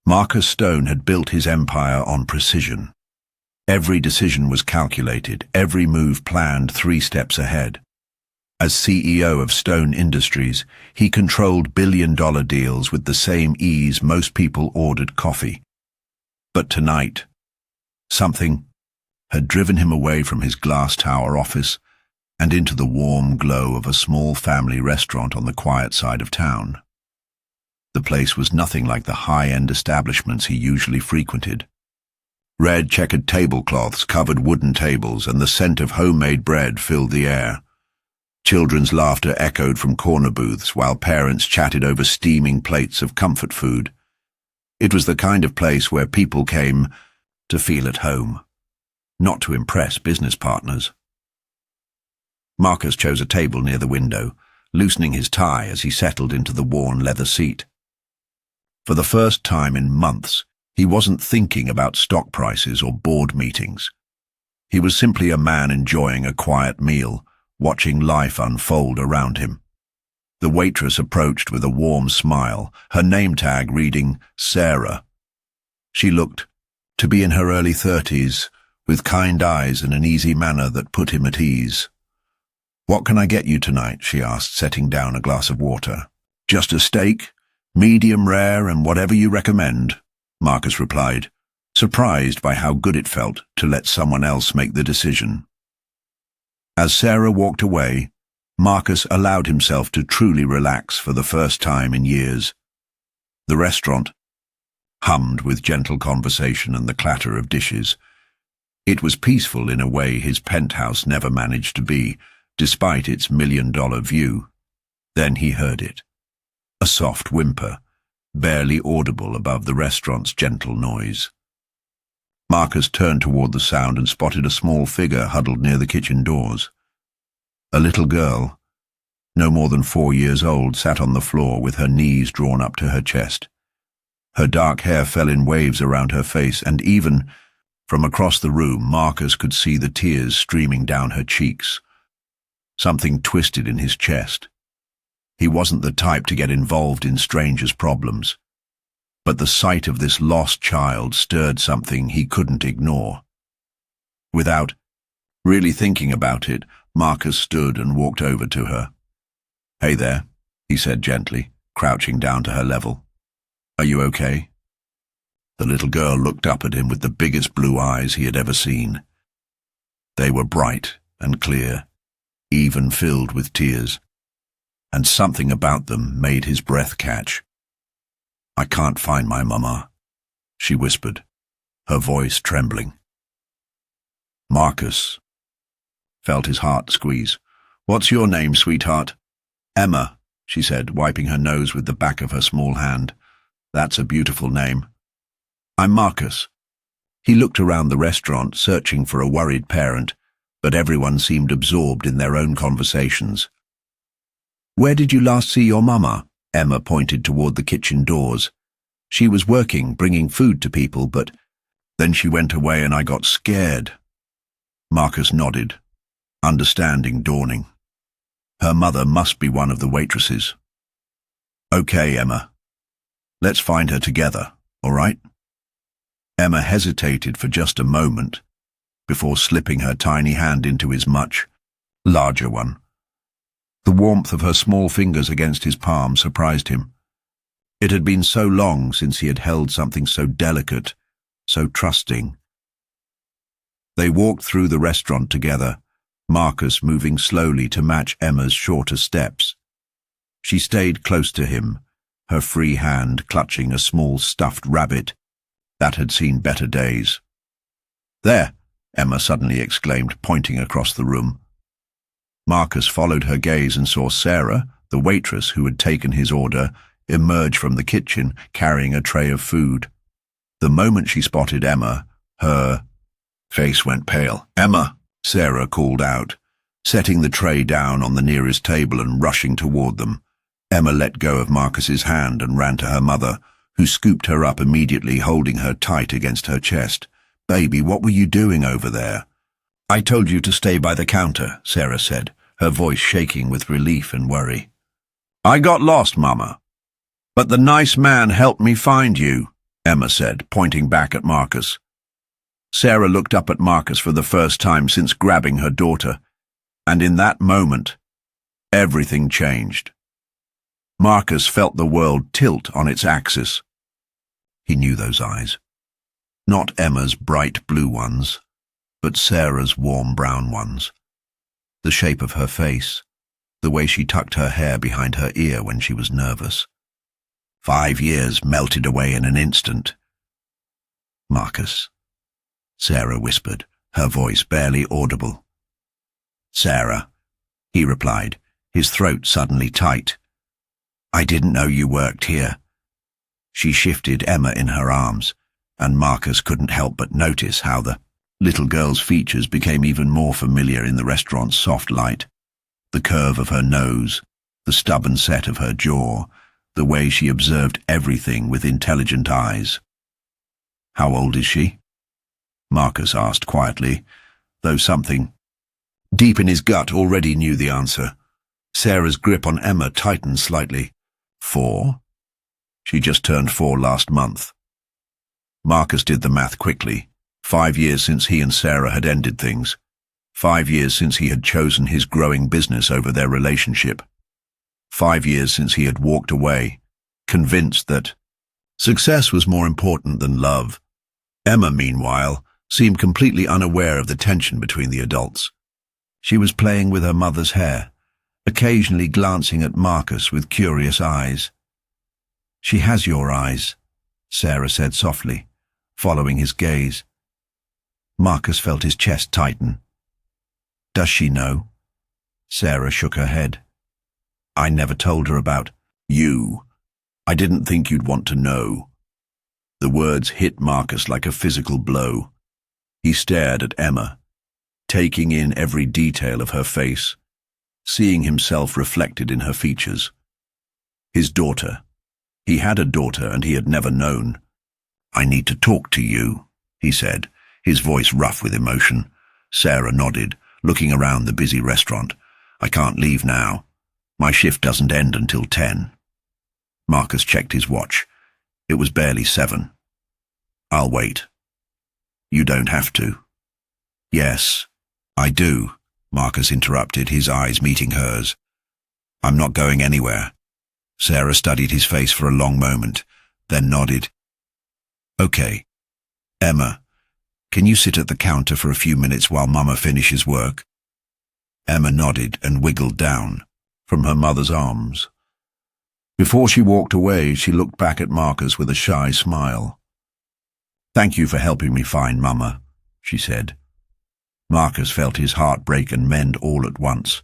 Marcus Stone had built his empire on precision. Every decision was calculated, every move planned 3 steps ahead. As CEO of Stone Industries, he controlled billion-dollar deals with the same ease most people ordered coffee. But tonight, something had driven him away from his glass tower office and into the warm glow of a small family restaurant on the quiet side of town. The place was nothing like the high-end establishments he usually frequented. Red checkered tablecloths covered wooden tables, and the scent of homemade bread filled the air. Children's laughter echoed from corner booths, while parents chatted over steaming plates of comfort food. It was the kind of place where people came to feel at home, not to impress business partners. Marcus chose a table near the window, loosening his tie as he settled into the worn leather seat. For the first time in months, he wasn't thinking about stock prices or board meetings. He was simply a man enjoying a quiet meal, watching life unfold around him. The waitress approached with a warm smile, her name tag reading Sarah. She looked to be in her early 30s, with kind eyes and an easy manner that put him at ease. "What can I get you tonight?" she asked, setting down a glass of water. "Just a steak, medium rare, and whatever you recommend," Marcus replied, surprised by how good it felt to let someone else make the decision. As Sarah walked away, Marcus allowed himself to truly relax for the first time in years. The restaurant hummed with gentle conversation and the clatter of dishes. It was peaceful in a way his penthouse never managed to be, despite its million-dollar view. Then he heard it. A soft whimper, barely audible above the restaurant's gentle noise. Marcus turned toward the sound and spotted a small figure huddled near the kitchen doors. A little girl, no more than 4 years old, sat on the floor with her knees drawn up to her chest. Her dark hair fell in waves around her face, and even from across the room, Marcus could see the tears streaming down her cheeks. Something twisted in his chest. He wasn't the type to get involved in strangers' problems, but the sight of this lost child stirred something he couldn't ignore. Without really thinking about it, Marcus stood and walked over to her. "Hey there," he said gently, crouching down to her level. "Are you okay?" The little girl looked up at him with the biggest blue eyes he had ever seen. They were bright and clear, even filled with tears, and something about them made his breath catch. "I can't find my mama," she whispered, her voice trembling. Marcus felt his heart squeeze. "What's your name, sweetheart?" "Emma," she said, wiping her nose with the back of her small hand. "That's a beautiful name." "I'm Marcus." He looked around the restaurant, searching for a worried parent, but everyone seemed absorbed in their own conversations. "Where did you last see your mama?" Emma pointed toward the kitchen doors. "She was working, bringing food to people, but then she went away and I got scared." Marcus nodded, understanding dawning. Her mother must be one of the waitresses. "Okay, Emma. Let's find her together, all right?" Emma hesitated for just a moment before slipping her tiny hand into his much larger one. The warmth of her small fingers against his palm surprised him. It had been so long since he had held something so delicate, so trusting. They walked through the restaurant together, Marcus moving slowly to match Emma's shorter steps. She stayed close to him, her free hand clutching a small stuffed rabbit that had seen better days. "There!" Emma suddenly exclaimed, pointing across the room. Marcus followed her gaze and saw Sarah, the waitress who had taken his order, emerge from the kitchen carrying a tray of food. The moment she spotted Emma, her face went pale. "Emma!" Sarah called out, setting the tray down on the nearest table and rushing toward them. Emma let go of Marcus's hand and ran to her mother, who scooped her up immediately, holding her tight against her chest. "Baby, what were you doing over there?" "I told you to stay by the counter," Sarah said, her voice shaking with relief and worry. "I got lost, Mama. But the nice man helped me find you," Emma said, pointing back at Marcus. Sarah looked up at Marcus for the first time since grabbing her daughter, and in that moment, everything changed. Marcus felt the world tilt on its axis. He knew those eyes. Not Emma's bright blue ones, but Sarah's warm brown ones. The shape of her face, the way she tucked her hair behind her ear when she was nervous. 5 years melted away in an instant. "Marcus," Sarah whispered, her voice barely audible. "Sarah," he replied, his throat suddenly tight. "I didn't know you worked here." She shifted Emma in her arms, and Marcus couldn't help but notice how the little girl's features became even more familiar in the restaurant's soft light. The curve of her nose, the stubborn set of her jaw, the way she observed everything with intelligent eyes. "How old is she?" Marcus asked quietly, though something deep in his gut already knew the answer. Sarah's grip on Emma tightened slightly. 4? She just turned 4 last month. Marcus did the math quickly. 5 years since he and Sarah had ended things. 5 years since he had chosen his growing business over their relationship. 5 years since he had walked away, convinced that success was more important than love. Emma, meanwhile, seemed completely unaware of the tension between the adults. She was playing with her mother's hair, occasionally glancing at Marcus with curious eyes. "She has your eyes," Sarah said softly, following his gaze. Marcus felt his chest tighten. "Does she know?" Sarah shook her head. "I never told her about you. I didn't think you'd want to know." The words hit Marcus like a physical blow. He stared at Emma, taking in every detail of her face, seeing himself reflected in her features. His daughter. He had a daughter and he had never known. "I need to talk to you," he said, his voice rough with emotion. Sarah nodded, looking around the busy restaurant. "I can't leave now. My shift doesn't end until 10. Marcus checked his watch. It was barely 7. "I'll wait." "You don't have to." "Yes, I do," Marcus interrupted, his eyes meeting hers. "I'm not going anywhere." Sarah studied his face for a long moment, then nodded. "Okay. Emma, can you sit at the counter for a few minutes while Mama finishes work?" Emma nodded and wiggled down from her mother's arms. Before she walked away, she looked back at Marcus with a shy smile. "Thank you for helping me find Mama," she said. Marcus felt his heart break and mend all at once.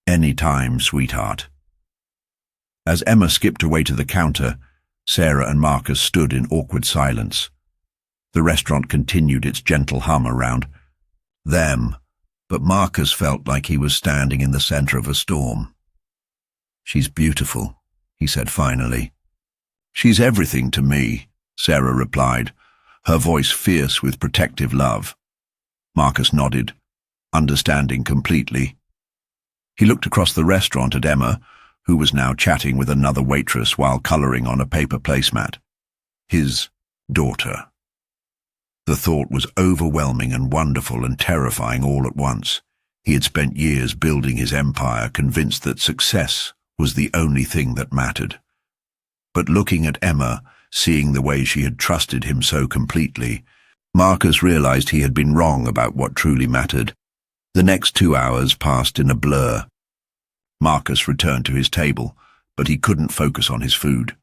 "Any time, sweetheart." As Emma skipped away to the counter, Sarah and Marcus stood in awkward silence. The restaurant continued its gentle hum around them, but Marcus felt like he was standing in the center of a storm. "She's beautiful," he said finally. "She's everything to me," Sarah replied, her voice fierce with protective love. Marcus nodded, understanding completely. He looked across the restaurant at Emma, who was now chatting with another waitress while coloring on a paper placemat. His daughter. The thought was overwhelming and wonderful and terrifying all at once. He had spent years building his empire, convinced that success was the only thing that mattered. But looking at Emma, seeing the way she had trusted him so completely, Marcus realized he had been wrong about what truly mattered. The next 2 hours passed in a blur. Marcus returned to his table, but he couldn't focus on his food.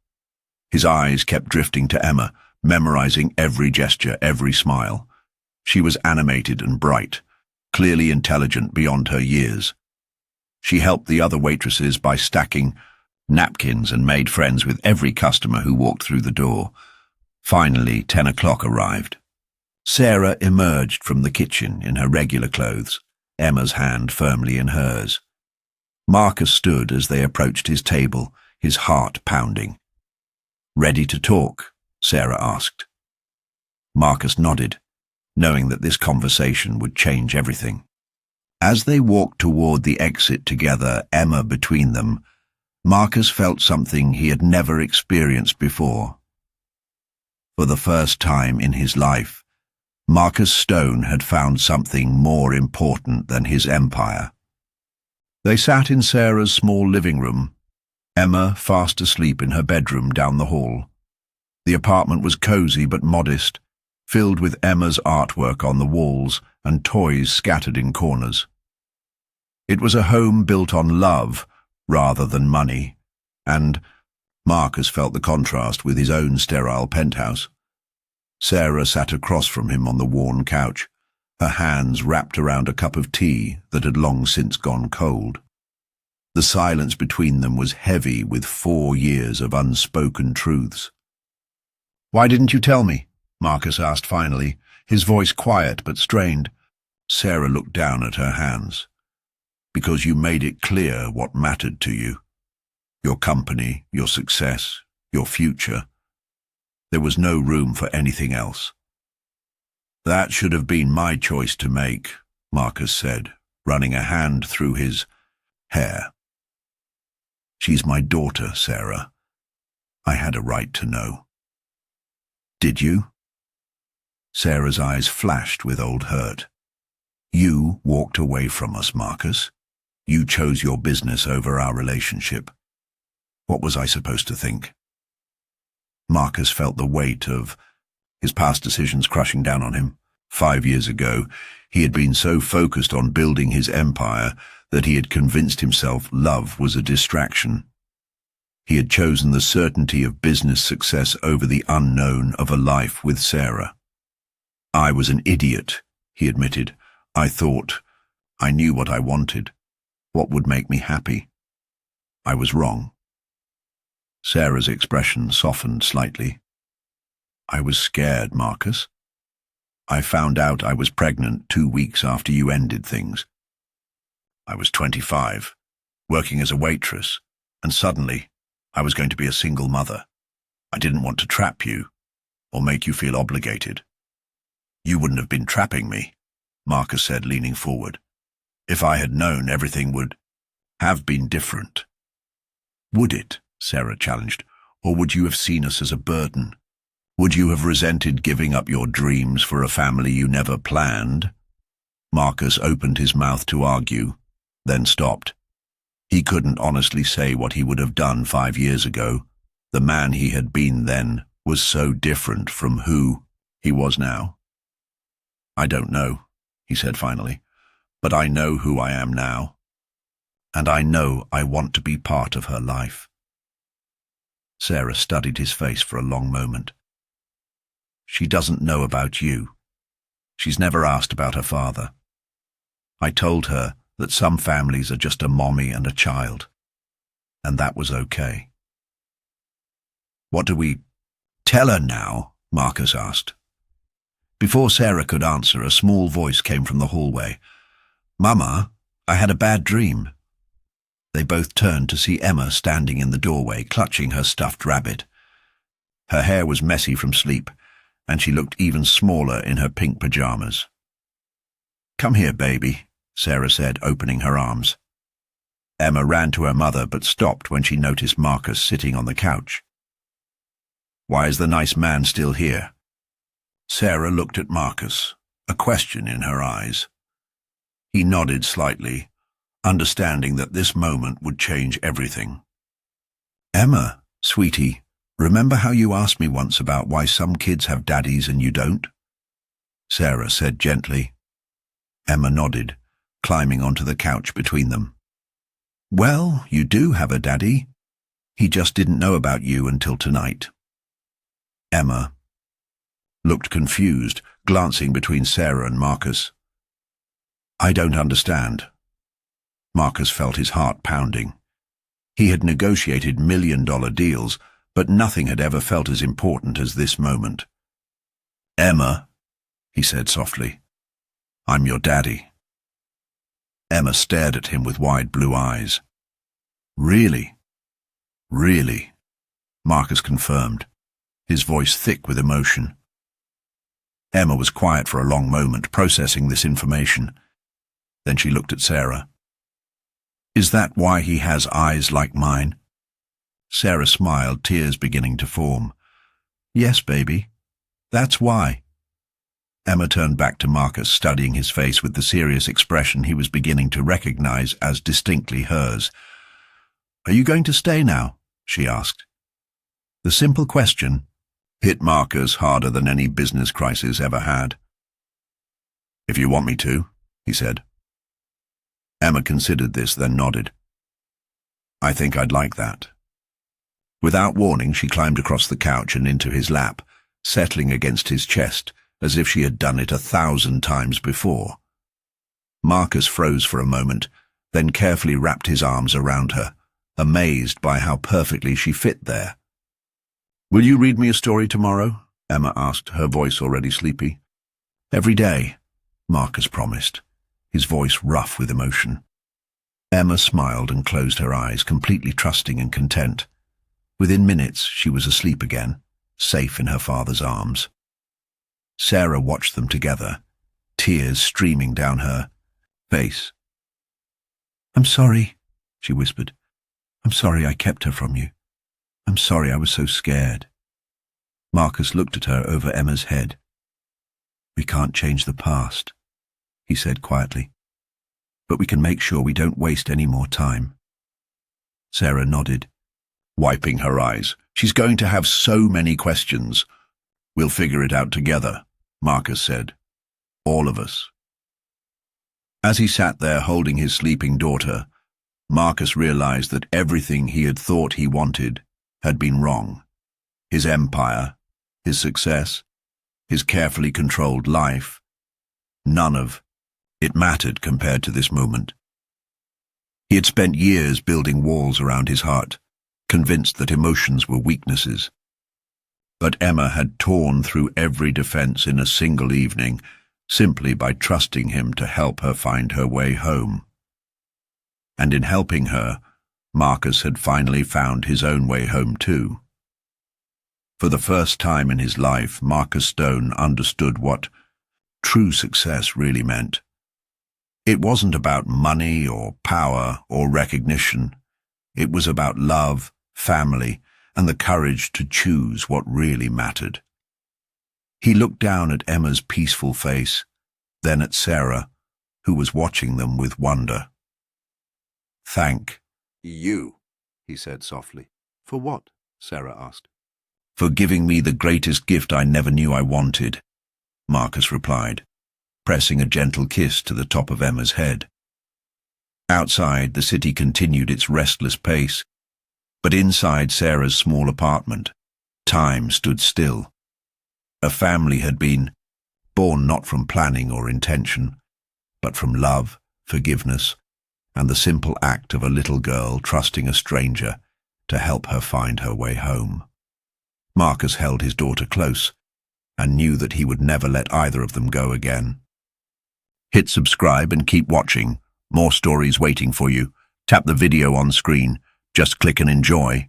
His eyes kept drifting to Emma, memorizing every gesture, every smile. She was animated and bright, clearly intelligent beyond her years. She helped the other waitresses by stacking napkins and made friends with every customer who walked through the door. Finally, 10 o'clock arrived. Sarah emerged from the kitchen in her regular clothes, Emma's hand firmly in hers. Marcus stood as they approached his table, his heart pounding. "Ready to talk?" Sarah asked. Marcus nodded, knowing that this conversation would change everything. As they walked toward the exit together, Emma between them, Marcus felt something he had never experienced before. For the first time in his life, Marcus Stone had found something more important than his empire. They sat in Sarah's small living room, Emma fast asleep in her bedroom down the hall. The apartment was cozy but modest, filled with Emma's artwork on the walls and toys scattered in corners. It was a home built on love rather than money, and Marcus felt the contrast with his own sterile penthouse. Sarah sat across from him on the worn couch, her hands wrapped around a cup of tea that had long since gone cold. The silence between them was heavy with 4 years of unspoken truths. "Why didn't you tell me?" Marcus asked finally, his voice quiet but strained. Sarah looked down at her hands. "Because you made it clear what mattered to you. Your company, your success, your future. There was no room for anything else." "That should have been my choice to make," Marcus said, running a hand through his hair. "She's my daughter, Sarah. I had a right to know." "Did you?" Sarah's eyes flashed with old hurt. "You walked away from us, Marcus. You chose your business over our relationship. What was I supposed to think?" Marcus felt the weight of his past decisions crushing down on him. 5 years ago, he had been so focused on building his empire that he had convinced himself love was a distraction. He had chosen the certainty of business success over the unknown of a life with Sarah. "I was an idiot," he admitted. "I thought I knew what I wanted, what would make me happy. I was wrong." Sarah's expression softened slightly. "I was scared, Marcus. I found out I was pregnant 2 weeks after you ended things. I was 25, working as a waitress, and suddenly I was going to be a single mother. I didn't want to trap you or make you feel obligated." "You wouldn't have been trapping me," Marcus said, leaning forward. "If I had known, everything would have been different." "Would it?" Sarah challenged. "Or would you have seen us as a burden? Would you have resented giving up your dreams for a family you never planned?" Marcus opened his mouth to argue, then stopped. He couldn't honestly say what he would have done 5 years ago. The man he had been then was so different from who he was now. "I don't know," he said finally, "but I know who I am now. And I know I want to be part of her life." Sarah studied his face for a long moment. "She doesn't know about you. She's never asked about her father. I told her that some families are just a mommy and a child, and that was okay." "What do we tell her now?" Marcus asked. Before Sarah could answer, a small voice came from the hallway. "Mama, I had a bad dream." They both turned to see Emma standing in the doorway, clutching her stuffed rabbit. Her hair was messy from sleep, and she looked even smaller in her pink pajamas. "Come here, baby," Sarah said, opening her arms. Emma ran to her mother but stopped when she noticed Marcus sitting on the couch. "Why is the nice man still here?" Sarah looked at Marcus, a question in her eyes. He nodded slightly, understanding that this moment would change everything. "Emma, sweetie, remember how you asked me once about why some kids have daddies and you don't?" Sarah said gently. Emma nodded, climbing onto the couch between them. "Well, you do have a daddy. He just didn't know about you until tonight." Emma looked confused, glancing between Sarah and Marcus. "I don't understand." Marcus felt his heart pounding. He had negotiated million-dollar deals, but nothing had ever felt as important as this moment. "Emma," he said softly, "I'm your daddy." Emma stared at him with wide blue eyes. "Really? Really?" Marcus confirmed, his voice thick with emotion. Emma was quiet for a long moment, processing this information. Then she looked at Sarah. "Is that why he has eyes like mine?" Sarah smiled, tears beginning to form. "Yes, baby. That's why. Emma turned back to Marcus, studying his face with the serious expression he was beginning to recognize as distinctly hers. Are you going to stay now? She asked. The simple question hit Marcus harder than any business crisis ever had. If you want me to, he said. Emma considered this, then nodded. I think I'd like that. Without warning, she climbed across the couch and into his lap, settling against his chest, as if she had done it 1,000 times before. Marcus froze for a moment, then carefully wrapped his arms around her, amazed by how perfectly she fit there. Will you read me a story tomorrow? Emma asked, her voice already sleepy. Every day, Marcus promised, his voice rough with emotion. Emma smiled and closed her eyes, completely trusting and content. Within minutes, she was asleep again, safe in her father's arms. Sarah watched them together, tears streaming down her face. I'm sorry, she whispered. I'm sorry I kept her from you. I'm sorry I was so scared. Marcus looked at her over Emma's head. We can't change the past, he said quietly, but we can make sure we don't waste any more time. Sarah nodded, wiping her eyes. She's going to have so many questions. We'll figure it out together, Marcus said. All of us. As he sat there holding his sleeping daughter, Marcus realized that everything he had thought he wanted had been wrong. His empire, his success, his carefully controlled life, none of it mattered compared to this moment. He had spent years building walls around his heart, convinced that emotions were weaknesses. But Emma had torn through every defense in a single evening, simply by trusting him to help her find her way home. And in helping her, Marcus had finally found his own way home too. For the first time in his life, Marcus Stone understood what true success really meant. It wasn't about money or power or recognition. It was about love, family, and the courage to choose what really mattered. He looked down at Emma's peaceful face, then at Sarah, who was watching them with wonder. Thank you, he said softly. For what? Sarah asked. For giving me the greatest gift I never knew I wanted, Marcus replied, pressing a gentle kiss to the top of Emma's head. Outside, the city continued its restless pace, but inside Sarah's small apartment, time stood still. A family had been born not from planning or intention, but from love, forgiveness, and the simple act of a little girl trusting a stranger to help her find her way home. Marcus held his daughter close and knew that he would never let either of them go again. Hit subscribe and keep watching. More stories waiting for you. Tap the video on screen. Just click and enjoy.